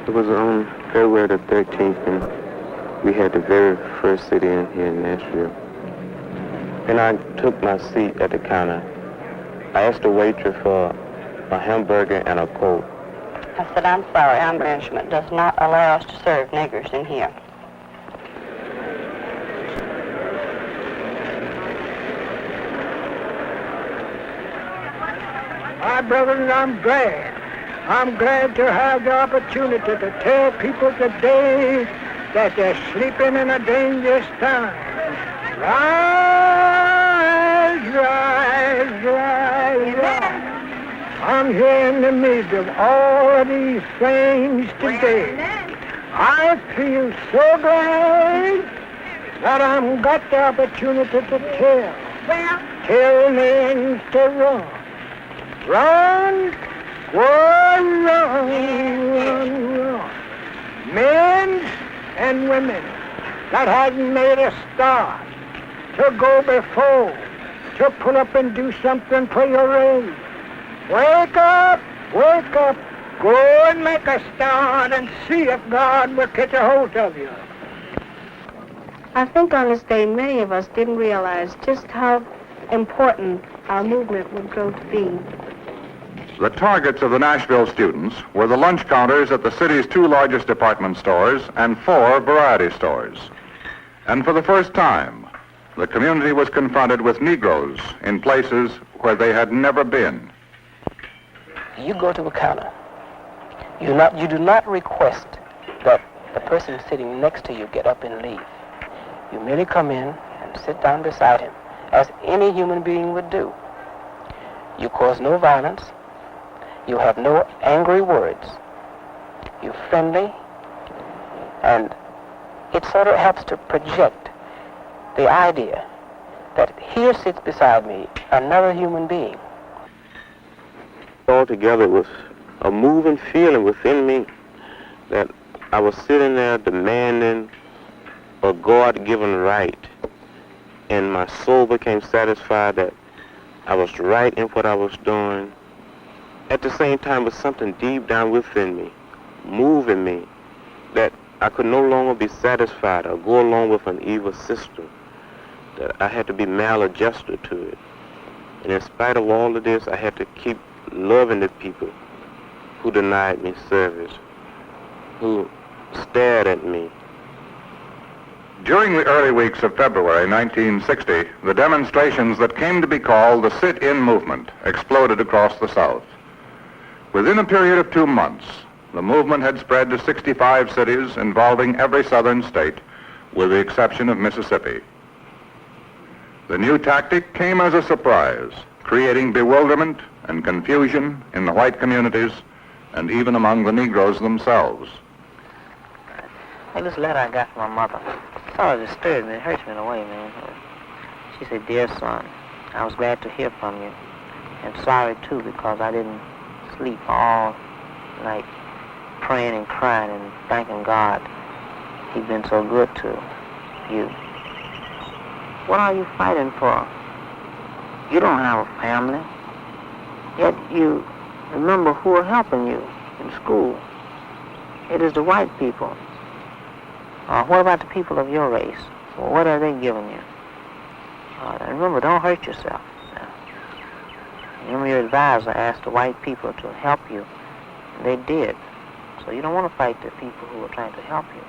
It was on February the 13th, and we had the very first sit-in here in Nashville. And I took my seat at the counter. I asked the waitress for a hamburger and a Coke. I said, I'm sorry, our management does not allow us to serve niggers in here. My brothers, I'm glad. I'm glad to have the opportunity to tell people today that they're sleeping in a dangerous time. Rise, rise, rise, rise. I'm here in the midst of all of these things today. I feel so glad that I've got the opportunity to tell men to run. Run, run, run, run, run. Men and women that hasn't made a start to go before, to pull up and do something for your race. Wake up, go and make a start and see if God will catch a hold of you. I think on this day many of us didn't realize just how important our movement would grow to be. The targets of the Nashville students were the lunch counters at the city's 2 largest department stores and 4 variety stores. And for the first time, the community was confronted with Negroes in places where they had never been. You go to a counter. You do not request that the person sitting next to you get up and leave. You merely come in and sit down beside him, as any human being would do. You cause no violence. You have no angry words. You're friendly, and it sort of helps to project the idea that here sits beside me another human being. Altogether, it was a moving feeling within me that I was sitting there demanding a God-given right, and my soul became satisfied that I was right in what I was doing. At the same time, it was something deep down within me, moving me, that I could no longer be satisfied or go along with an evil system, that I had to be maladjusted to it. And in spite of all of this, I had to keep loving the people who denied me service, who stared at me. During the early weeks of February 1960, the demonstrations that came to be called the sit-in movement exploded across the South. Within a period of 2 months, the movement had spread to 65 cities involving every southern state, with the exception of Mississippi. The new tactic came as a surprise, creating bewilderment and confusion in the white communities and even among the Negroes themselves. Hey, this letter I got from my mother, it sort of disturbed me. It hurts me in a way, man. She said, "Dear son, I was glad to hear from you, and sorry, too, because I didn't sleep all night praying and crying and thanking God. He's been so good to you. What are you fighting for? You don't have a family, yet you remember who are helping you in school. It is the white people. What about the people of your race? Well, what are they giving you? And remember, don't hurt yourself. Remember, your advisor asked the white people to help you. They did. So you don't want to fight the people who are trying to help you.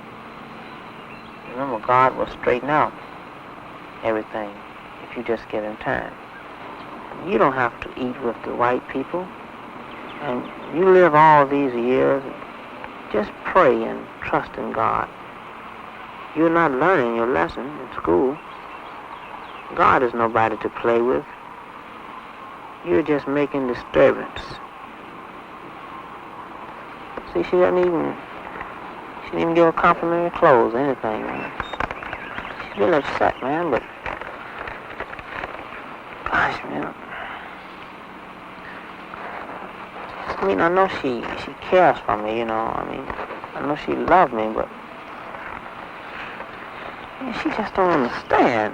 Remember, God will straighten out everything if you just give him time. You don't have to eat with the white people. And you live all these years, just pray and trust in God. You're not learning your lesson in school. God is nobody to play with. You're just making disturbance." See, she didn't even give her complimentary clothes or anything, man. She's really upset, man, but gosh, man. I mean, I know she cares for me, you know. I mean, I know she loves me, but man, she just don't understand.